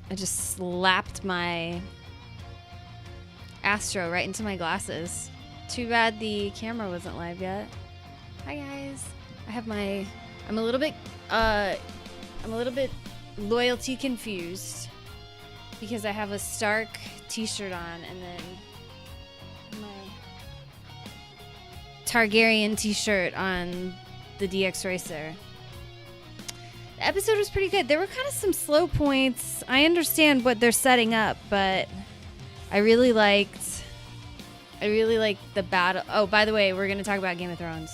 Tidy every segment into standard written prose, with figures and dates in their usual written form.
I just slapped my Astro right into my glasses. Too bad the camera wasn't live yet. Hi guys. I have my I'm a little bit loyalty confused because I have a Stark t-shirt on and then my Targaryen t-shirt on the DX Racer. The episode was pretty good. There were kind of some slow points. I understand what they're setting up, but I really liked the battle. Oh, by the way, we're going to talk about Game of Thrones.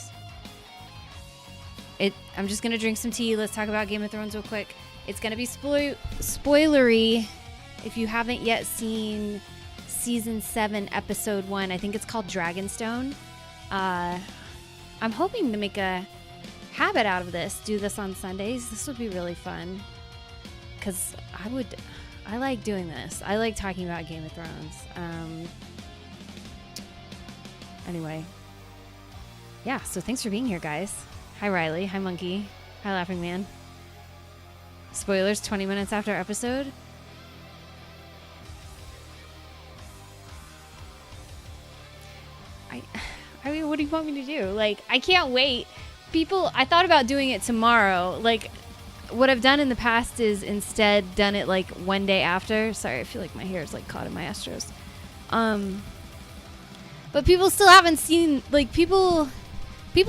I'm just going to drink some tea. Let's talk about Game of Thrones real quick. It's going to be spoilery if you haven't yet seen Season 7, Episode 1. I think it's called Dragonstone. I'm hoping to make a habit out of this. Do this on Sundays. This would be really fun. Because I like doing this. I like talking about Game of Thrones. Anyway. Yeah, so thanks for being here, guys. Hi, Riley. Hi, Monkey. Hi, Laughing Man. Spoilers 20 minutes after episode. I mean, what do you want me to do? Like, I can't wait. I thought about doing it tomorrow. Like, what I've done in the past is instead done it like one day after. Sorry, I feel like my hair is like caught in my Astros. But people still haven't seen, like, people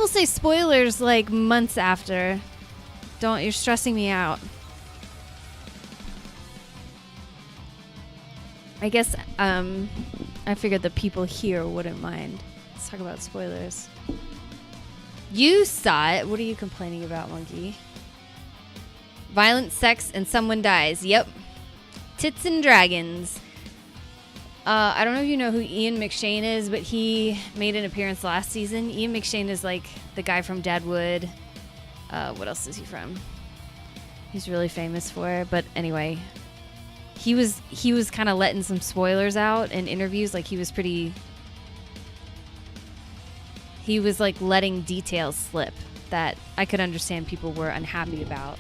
say spoilers like months after. You're stressing me out. I guess I figured the people here wouldn't mind. Let's talk about spoilers. You saw it. What are you complaining about, Monkey? Violent sex and someone dies. Yep. Tits and dragons. I don't know if you know who Ian McShane is, but he made an appearance last season. Ian McShane is like the guy from Deadwood. What else is he from? He's really famous for it. But anyway, he was kind of letting some spoilers out in interviews. Like he was like letting details slip that I could understand people were unhappy about.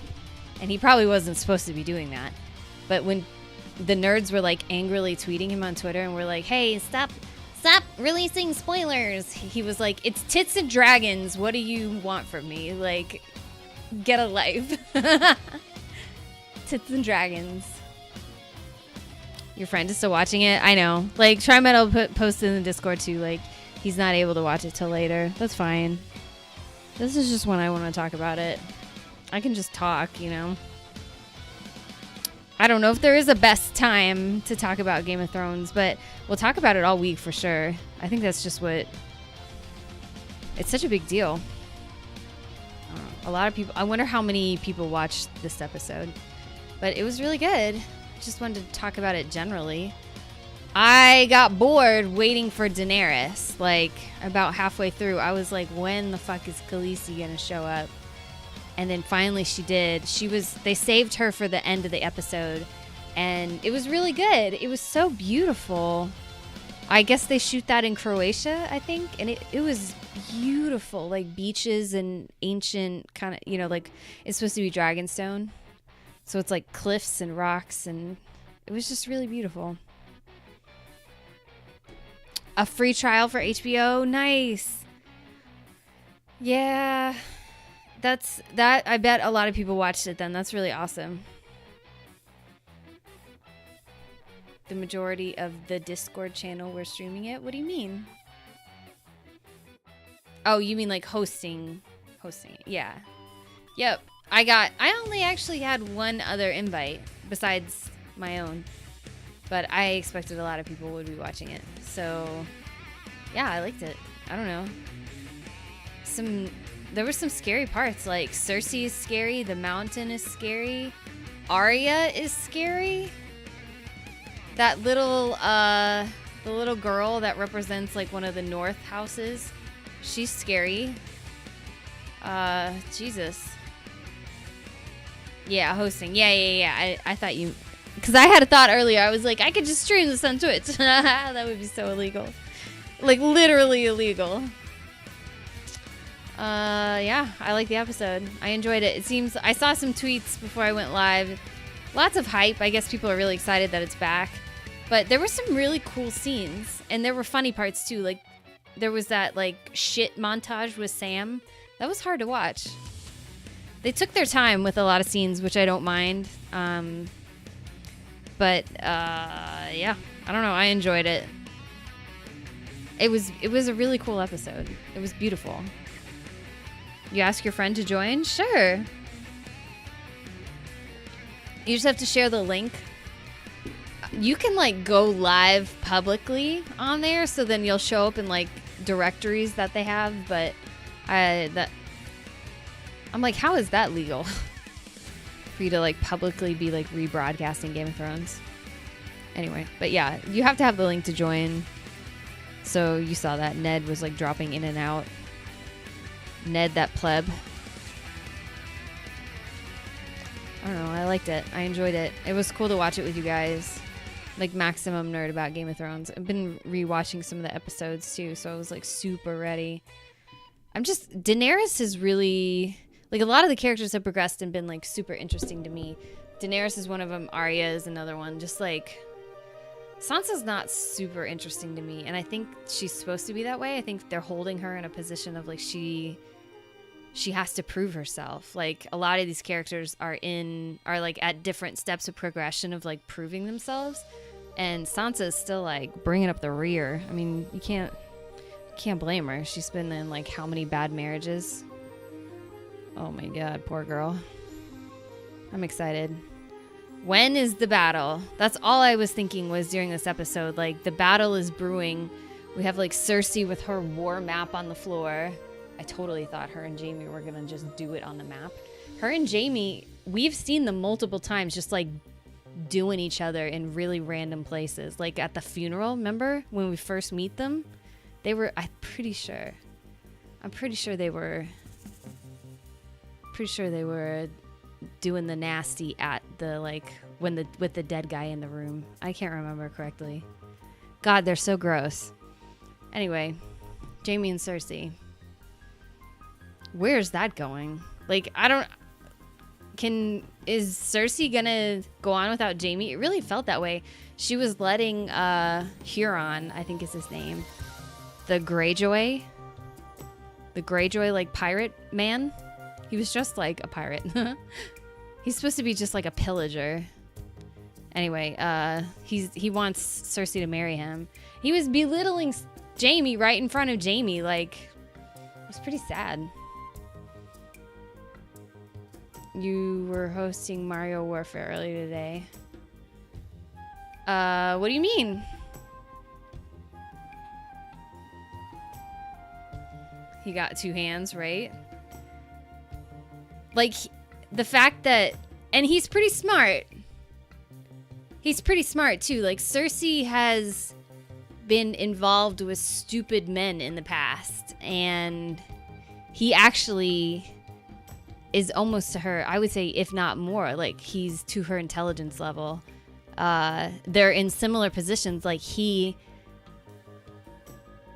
And he probably wasn't supposed to be doing that. But when the nerds were like angrily tweeting him on Twitter and were like, hey, stop releasing spoilers. He was like, it's tits and dragons. What do you want from me? Like, get a life. Tits and dragons. Your friend is still watching it? I know. Like, TriMetal posted in the Discord too, like, he's not able to watch it till later. That's fine. This is just when I want to talk about it. I can just talk, you know. I don't know if there is a best time to talk about Game of Thrones, but we'll talk about it all week for sure. I think that's just what... It's such a big deal. A lot of people... I wonder how many people watched this episode. But it was really good. Just wanted to talk about it generally. I got bored waiting for Daenerys. Like, about halfway through, I was like, when the fuck is Khaleesi gonna show up? And then finally she did. They saved her for the end of the episode. And it was really good. It was so beautiful. I guess they shoot that in Croatia, I think. And it was beautiful. Like beaches and ancient kind of, you know, like it's supposed to be Dragonstone. So it's like cliffs and rocks. And it was just really beautiful. A free trial for HBO. Nice. Yeah. I bet a lot of people watched it then. That's really awesome. The majority of the Discord channel were streaming it. What do you mean? Oh, you mean like hosting it. Yeah. Yep. I only actually had one other invite besides my own. But I expected a lot of people would be watching it. So, yeah, I liked it. I don't know. There were some scary parts, like Cersei is scary, the mountain is scary, Arya is scary. That little, the little girl that represents like one of the North houses, she's scary. Jesus. Yeah, hosting. Yeah. I thought you, because I had a thought earlier. I was like, I could just stream this on Twitch. That would be so illegal, like literally illegal. Yeah, I like the episode. I enjoyed it. It seems I saw some tweets before I went live lots of hype. I guess people are really excited that it's back. But there were some really cool scenes, and there were funny parts too. Like there was that like shit montage with Sam. That was hard to watch. They took their time with a lot of scenes, which I don't mind. But yeah, I don't know. I enjoyed it. It was a really cool episode. It was beautiful. You ask your friend to join? Sure. You just have to share the link. You can like go live publicly on there, so then you'll show up in like directories that they have, but I'm like, how is that legal? For you to like publicly be like rebroadcasting Game of Thrones. Anyway, but yeah, you have to have the link to join. So you saw that Ned was like dropping in and out. Ned, that pleb. I don't know, I liked it. I enjoyed it. It was cool to watch it with you guys. Like maximum nerd about Game of Thrones. I've been rewatching some of the episodes too, so I was like super ready. Daenerys is really, like a lot of the characters have progressed and been like super interesting to me. Daenerys is one of them, Arya is another one. Just like, Sansa's not super interesting to me, and I think she's supposed to be that way. I think they're holding her in a position of like she has to prove herself. Like a lot of these characters are like at different steps of progression of like proving themselves, and Sansa is still like bringing up the rear. I mean, you can't blame her. She's been in like how many bad marriages? Oh my god, poor girl. I'm excited. When is the battle? That's all I was thinking was during this episode. Like the battle is brewing. We have like Cersei with her war map on the floor. I totally thought her and Jaime were gonna just do it on the map. Her and Jaime, we've seen them multiple times just like doing each other in really random places. Like at the funeral, remember when we first meet them? I'm pretty sure they were doing the nasty at the like with the dead guy in the room. I can't remember correctly. God, they're so gross. Anyway, Jaime and Cersei. Where's that going? Like, is Cersei gonna go on without Jaime? It really felt that way. She was letting Huron, I think is his name, the Greyjoy like pirate man. He was just like a pirate. He's supposed to be just like a pillager. Anyway, he wants Cersei to marry him. He was belittling Jaime right in front of Jaime. Like, it was pretty sad. You were hosting Mario Warfare earlier today. What do you mean? He got two hands, right? Like, the fact that... And he's pretty smart. He's pretty smart, too. Like, Cersei has been involved with stupid men in the past. And he actually is almost to her, I would say, if not more. Like, he's to her intelligence level. They're in similar positions. Like, he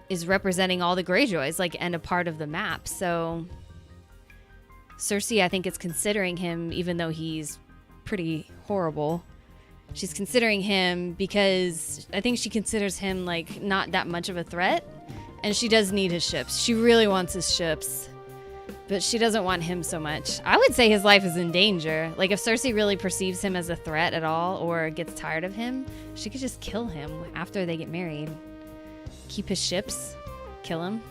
is representing all the Greyjoys, like, and a part of the map. So Cersei, I think, is considering him, even though he's pretty horrible. She's considering him because I think she considers him, like, not that much of a threat. And she does need his ships. She really wants his ships. But she doesn't want him so much. I would say his life is in danger. Like, if Cersei really perceives him as a threat at all or gets tired of him, she could just kill him after they get married. Keep his ships. Kill him.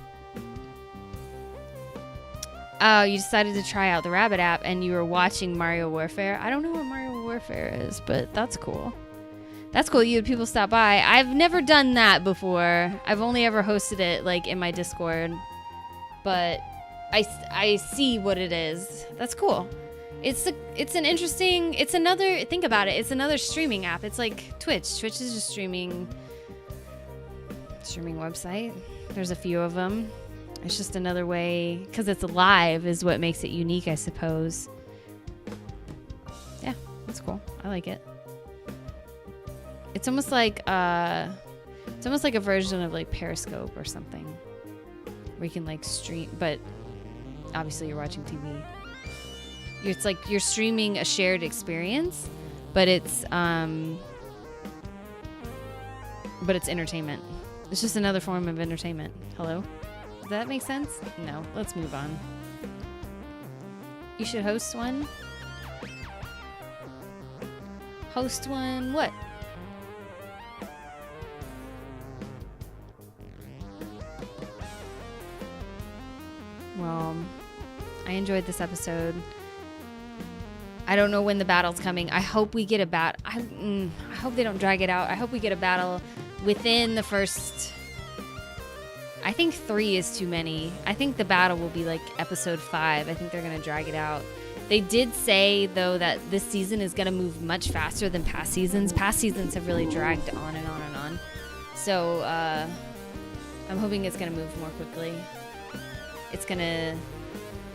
Oh, you decided to try out the Rabbit app and you were watching Mario Warfare. I don't know what Mario Warfare is, but that's cool. That's cool. You had people stop by. I've never done that before. I've only ever hosted it, like, in my Discord. But I see what it is. That's cool. It's another, think about it. It's another streaming app. It's like Twitch. Twitch is just streaming website. There's a few of them. It's just another way, because it's live is what makes it unique, I suppose. Yeah, that's cool. I like it. It's almost like a version of like Periscope or something, where you can like stream, but obviously you're watching TV. It's like you're streaming a shared experience, but it's entertainment. It's just another form of entertainment. Hello? Does that make sense? No. Let's move on. You should host one. Host one. What? Well, I enjoyed this episode. I don't know when the battle's coming. I hope we get a battle. I hope they don't drag it out. I hope we get a battle within the first... I think 3 is too many. I think the battle will be like episode 5. I think they're going to drag it out. They did say, though, that this season is going to move much faster than past seasons. Past seasons have really dragged on and on and on. So I'm hoping it's going to move more quickly.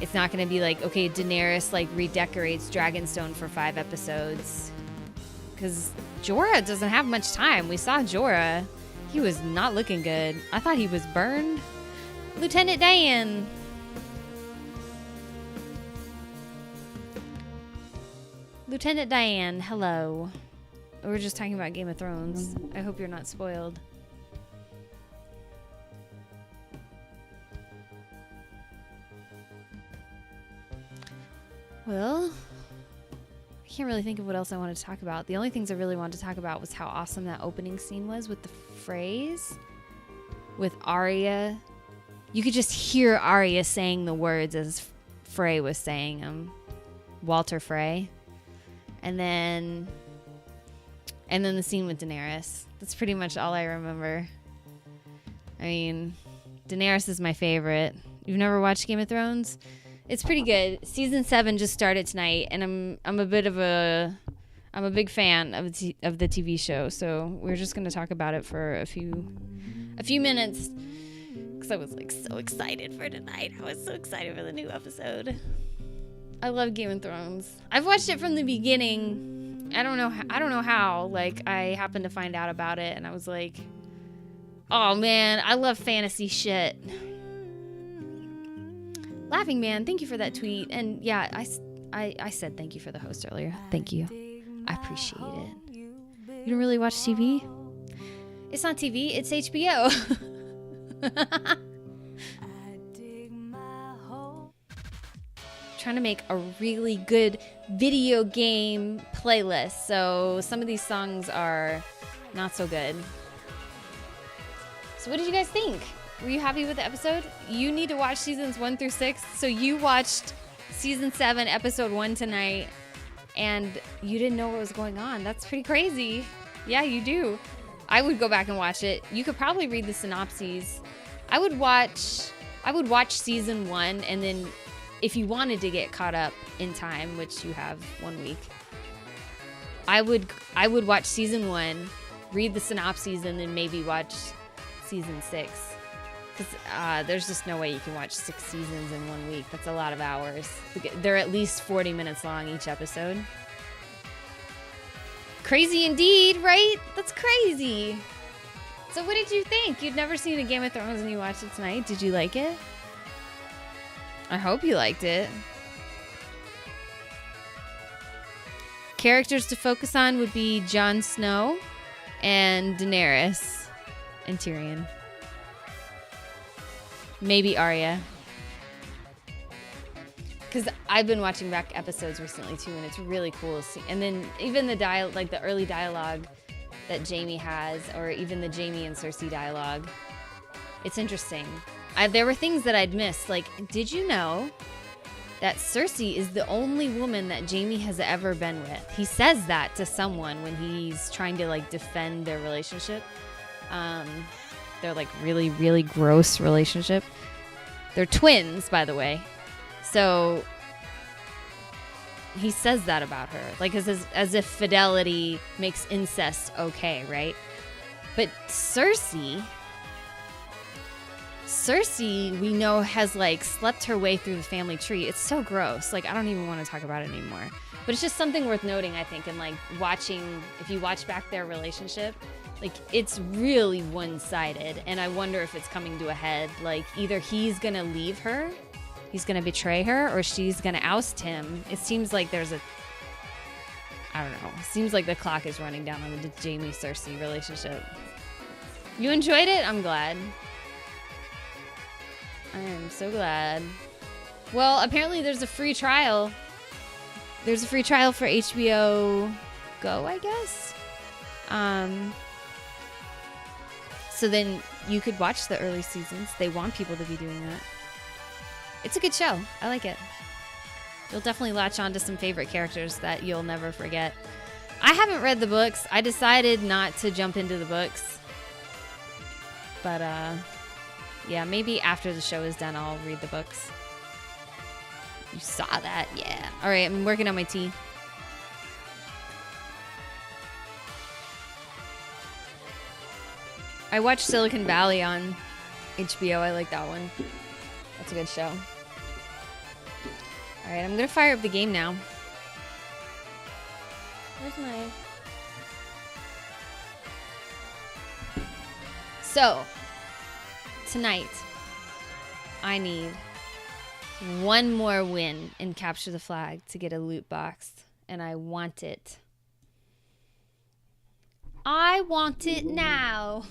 It's not gonna be like, okay, Daenerys like redecorates Dragonstone for 5 episodes, because Jorah doesn't have much time. We saw Jorah; he was not looking good. I thought he was burned. Lieutenant Dan. Lieutenant Diane, hello. We were just talking about Game of Thrones. I hope you're not spoiled. Well, I can't really think of what else I wanted to talk about. The only things I really wanted to talk about was how awesome that opening scene was with the Freys, with Arya. You could just hear Arya saying the words as Frey was saying them. Walter Frey. And then the scene with Daenerys. That's pretty much all I remember. I mean, Daenerys is my favorite. You've never watched Game of Thrones? It's pretty good. Season 7 just started tonight, and I'm a big fan of the TV show. So we're just gonna talk about it for a few minutes, because I was like so excited for tonight. I was so excited for the new episode. I love Game of Thrones. I've watched it from the beginning. I don't know how. Like, I happened to find out about it, and I was like, oh man, I love fantasy shit. Laughing Man, thank you for that tweet. And yeah, I said thank you for the host earlier. Thank you. I appreciate it. You don't really watch TV? It's not TV, it's HBO. Trying to make a really good video game playlist. So some of these songs are not so good. So what did you guys think? Were you happy with the episode? You need to watch seasons 1 through 6. So you watched season 7, episode 1 tonight, and you didn't know what was going on. That's pretty crazy. Yeah, you do. I would go back and watch it. You could probably read the synopses. I would watch season 1, and then if you wanted to get caught up in time, which you have 1 week, I would watch season 1, read the synopses, and then maybe watch season 6. Because there's just no way you can watch 6 seasons in 1 week. That's a lot of hours. They're at least 40 minutes long each episode. Crazy indeed, right? That's crazy. So what did you think? You'd never seen a Game of Thrones and you watched it tonight. Did you like it? I hope you liked it. Characters to focus on would be Jon Snow and Daenerys and Tyrion. Maybe Arya. Because I've been watching back episodes recently too, and it's really cool to see. And then even the early dialogue that Jaime has, or even the Jaime and Cersei dialogue, it's interesting. There were things that I'd missed. Like, did you know that Cersei is the only woman that Jaime has ever been with? He says that to someone when he's trying to like defend their relationship. Their like really, really gross relationship. They're twins, by the way. So he says that about her, like as if fidelity makes incest okay, right? But Cersei, we know, has like slept her way through the family tree. It's so gross. Like, I don't even want to talk about it anymore. But it's just something worth noting, I think, and like watching, if you watch back their relationship, like, it's really one-sided, and I wonder if it's coming to a head. Like, either he's gonna leave her, he's gonna betray her, or she's gonna oust him. It seems like there's I don't know. Seems like the clock is running down on the Jamie Cersei relationship. You enjoyed it? I'm glad. I am so glad. Well, apparently there's a free trial. There's a free trial for HBO Go, I guess. So then you could watch the early seasons. They want people to be doing that. It's a good show. I like it. You'll definitely latch on to some favorite characters that you'll never forget. I haven't read the books. I decided not to jump into the books. But, yeah, maybe after the show is done, I'll read the books. You saw that? Yeah. All right, I'm working on my tea. I watched Silicon Valley on HBO. I like that one. That's a good show. All right, I'm going to fire up the game now. Where's my... So, tonight, I need one more win in Capture the Flag to get a loot box, and I want it. I want it now.